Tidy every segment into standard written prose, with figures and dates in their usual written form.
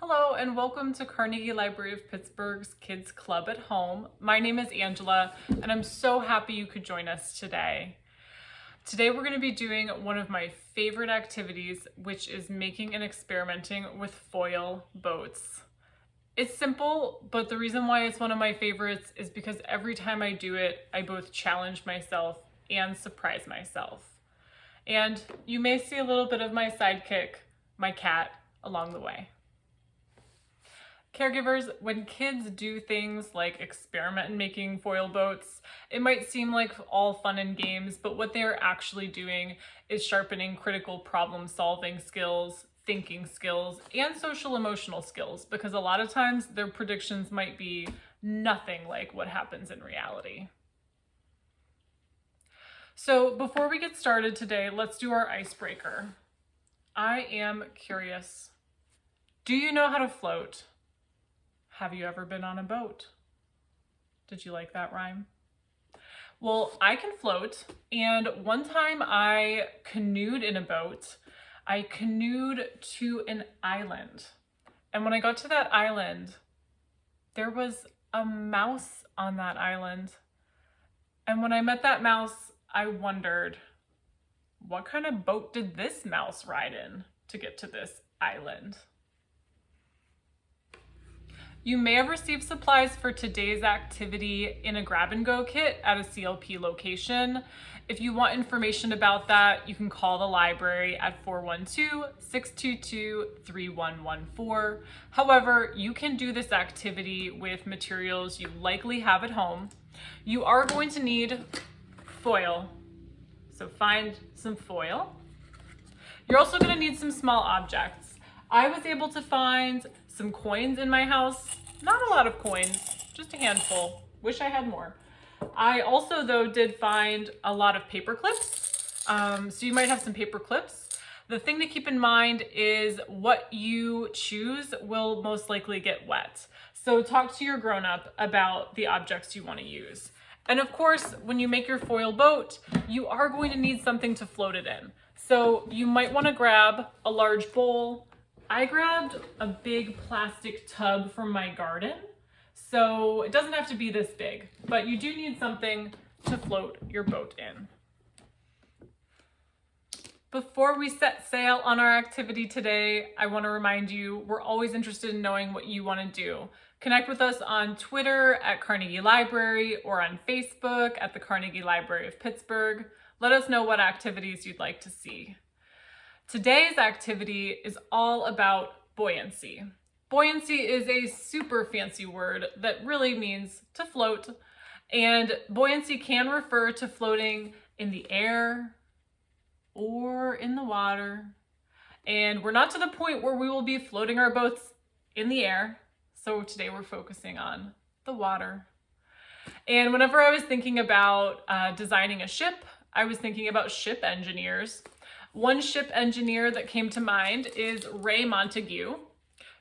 Hello and welcome to Carnegie Library of Pittsburgh's Kids Club at Home. My name is Angela and I'm so happy you could join us today. Today we're going to be doing one of my favorite activities, which is making and experimenting with foil boats. It's simple, but the reason why it's one of my favorites is because every time I do it, I both challenge myself and surprise myself. And you may see a little bit of my sidekick, my cat, along the way. Caregivers, when kids do things like experiment in making foil boats, it might seem like all fun and games, but what they're actually doing is sharpening critical problem-solving skills, thinking skills, and social-emotional skills, because a lot of times their predictions might be nothing like what happens in reality. So before we get started today, let's do our icebreaker. I am curious. Do you know how to float? Have you ever been on a boat? Did you like that rhyme? Well, I can float, and one time I canoed in a boat. I canoed to an island, and when I got to that island, there was a mouse on that island. And when I met that mouse, I wondered, what kind of boat did this mouse ride in to get to this island? You may have received supplies for today's activity in a grab-and-go kit at a CLP location. If you want information about that, you can call the library at 412-622-3114. However, you can do this activity with materials you likely have at home. You are going to need foil, so find some foil. You're also going to need some small objects. I was able to find some coins in my house. Not a lot of coins, just a handful. Wish I had more. I also, though, did find a lot of paper clips. So you might have some paper clips. The thing to keep in mind is what you choose will most likely get wet. So talk to your grown-up about the objects you want to use. And of course, when you make your foil boat, you are going to need something to float it in. So you might want to grab a large bowl. I grabbed a big plastic tub from my garden, so it doesn't have to be this big, but you do need something to float your boat in. Before we set sail on our activity today, I want to remind you we're always interested in knowing what you want to do. Connect with us on Twitter at Carnegie Library or on Facebook at the Carnegie Library of Pittsburgh. Let us know what activities you'd like to see. Today's activity is all about buoyancy. Buoyancy is a super fancy word that really means to float, and buoyancy can refer to floating in the air or in the water. And we're not to the point where we will be floating our boats in the air, so today we're focusing on the water. And whenever I was thinking about designing a ship, I was thinking about ship engineers. One ship engineer that came to mind is Montague.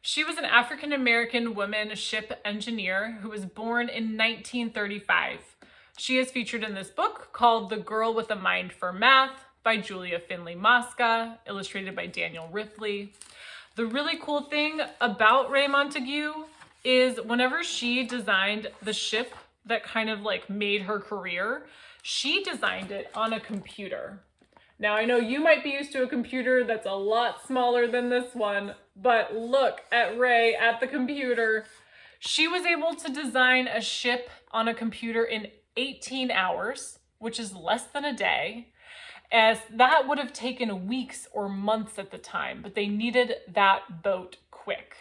She was an African-American woman ship engineer who was born in 1935. She is featured in this book called The Girl with a Mind for Math by Julia Finley Mosca, illustrated by Daniel Ripley. The really cool thing about Montague is whenever she designed the ship that kind of like made her career, she designed it on a computer. Now, I know you might be used to a computer that's a lot smaller than this one, but look at Ray at the computer. She was able to design a ship on a computer in 18 hours, which is less than a day, as that would have taken weeks or months at the time, but they needed that boat quick.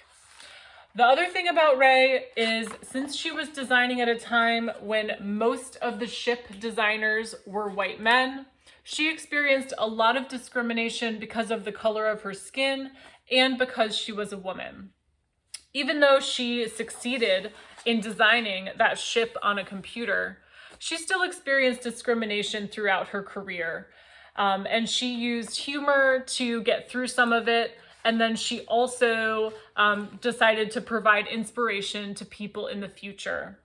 The other thing about Ray is since she was designing at a time when most of the ship designers were white men, she experienced a lot of discrimination because of the color of her skin and because she was a woman. Even though she succeeded in designing that ship on a computer, she still experienced discrimination throughout her career. And she used humor to get through some of it. And then she also decided to provide inspiration to people in the future.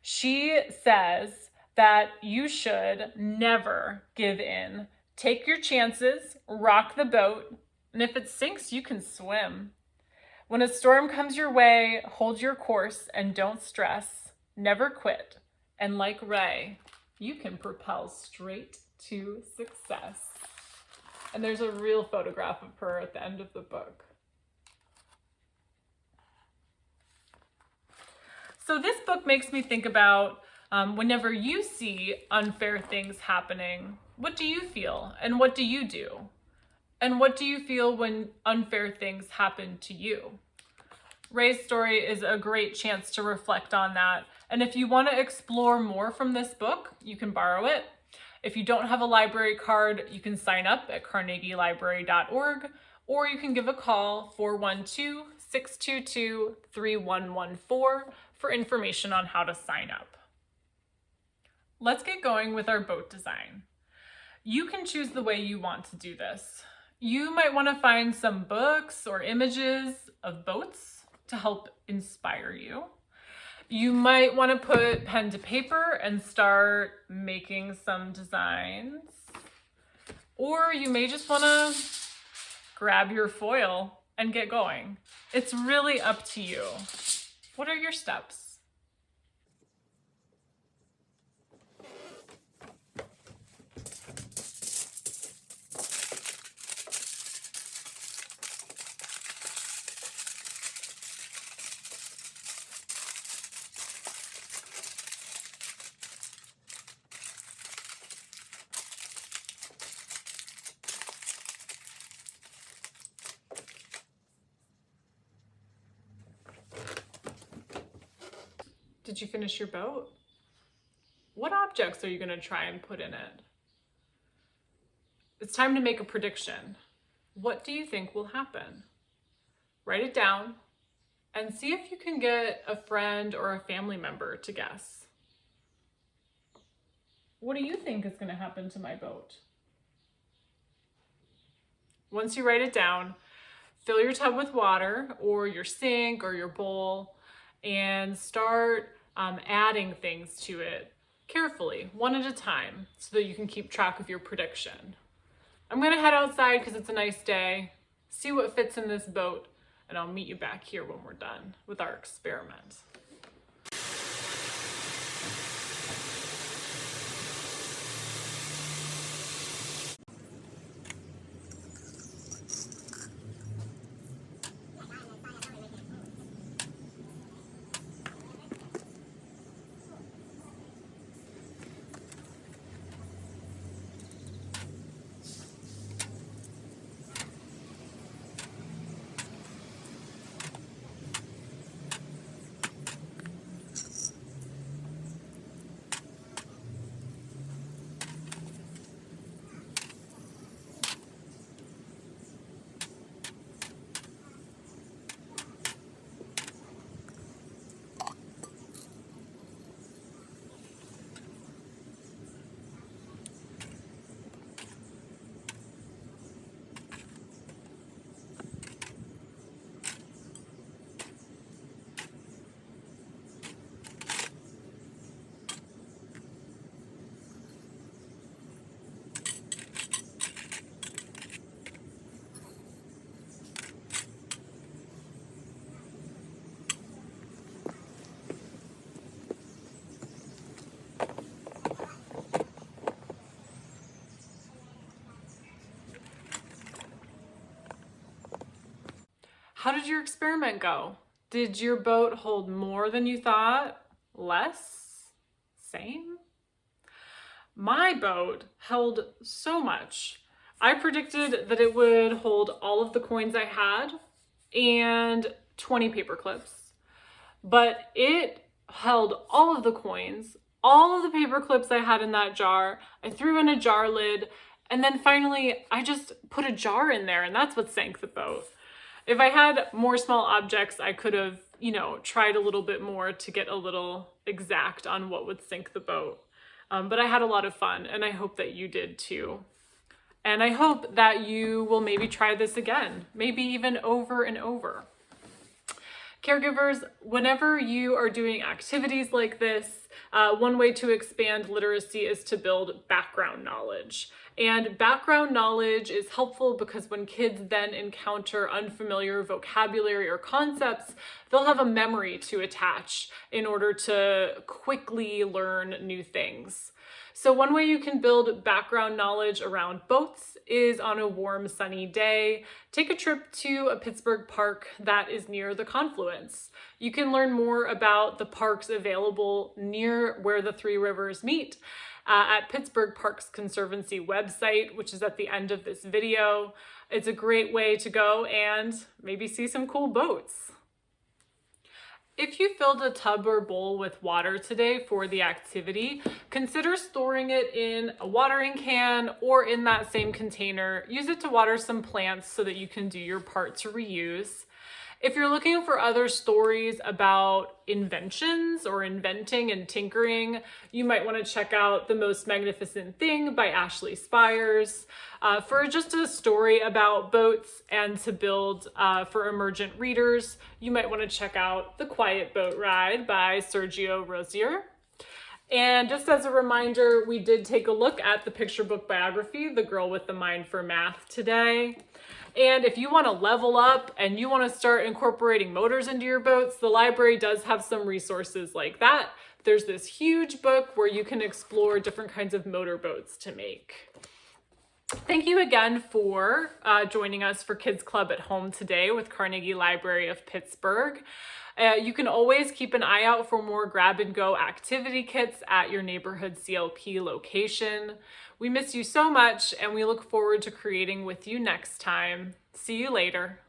She says that you should never give in. Take your chances, rock the boat, and if it sinks, you can swim. When a storm comes your way, hold your course and don't stress. Never quit. And like Ray, you can propel straight to success. And there's a real photograph of her at the end of the book. So this book makes me think about whenever you see unfair things happening, what do you feel? And what do you do? And what do you feel when unfair things happen to you? Ray's story is a great chance to reflect on that. And if you want to explore more from this book, you can borrow it. If you don't have a library card, you can sign up at carnegielibrary.org, or you can give a call 412-622-3114 for information on how to sign up. Let's get going with our boat design. You can choose the way you want to do this. You might want to find some books or images of boats to help inspire you. You might want to put pen to paper and start making some designs. Or you may just want to grab your foil and get going. It's really up to you. What are your steps? Did you finish your boat? What objects are you going to try and put in it? It's time to make a prediction. What do you think will happen? Write it down and see if you can get a friend or a family member to guess. What do you think is going to happen to my boat? Once you write it down, fill your tub with water or your sink or your bowl and start adding things to it carefully, one at a time, so that you can keep track of your prediction. I'm gonna head outside because it's a nice day, see what fits in this boat, and I'll meet you back here when we're done with our experiment. How did your experiment go? Did your boat hold more than you thought? Less? Same? My boat held so much. I predicted that it would hold all of the coins I had and 20 paper clips, but it held all of the coins, all of the paper clips I had in that jar. I threw in a jar lid, and then finally I just put a jar in there, and that's what sank the boat. If I had more small objects, I could have, tried a little bit more to get a little exact on what would sink the boat. But I had a lot of fun, and I hope that you did too. And I hope that you will maybe try this again, maybe even over and over. Caregivers, whenever you are doing activities like this, one way to expand literacy is to build background knowledge. And background knowledge is helpful because when kids then encounter unfamiliar vocabulary or concepts, they'll have a memory to attach in order to quickly learn new things. So one way you can build background knowledge around boats is on a warm, sunny day. Take a trip to a Pittsburgh park that is near the confluence. You can learn more about the parks available near where the three rivers meet at Pittsburgh Parks Conservancy website, which is at the end of this video. It's a great way to go and maybe see some cool boats. If you filled a tub or bowl with water today for the activity, consider storing it in a watering can or in that same container. Use it to water some plants so that you can do your part to reuse. If you're looking for other stories about inventions or inventing and tinkering, you might want to check out The Most Magnificent Thing by Ashley Spires. For just a story about boats and to build for emergent readers, you might want to check out The Quiet Boat Ride by Sergio Rozier. And just as a reminder, we did take a look at the picture book biography, The Girl with the Mind for Math, today. And if you want to level up and you want to start incorporating motors into your boats, the library does have some resources like that. There's this huge book where you can explore different kinds of motor boats to make. Thank you again for joining us for Kids Club at Home today with Carnegie Library of Pittsburgh. You can always keep an eye out for more grab-and-go activity kits at your neighborhood CLP location. We miss you so much, and we look forward to creating with you next time. See you later.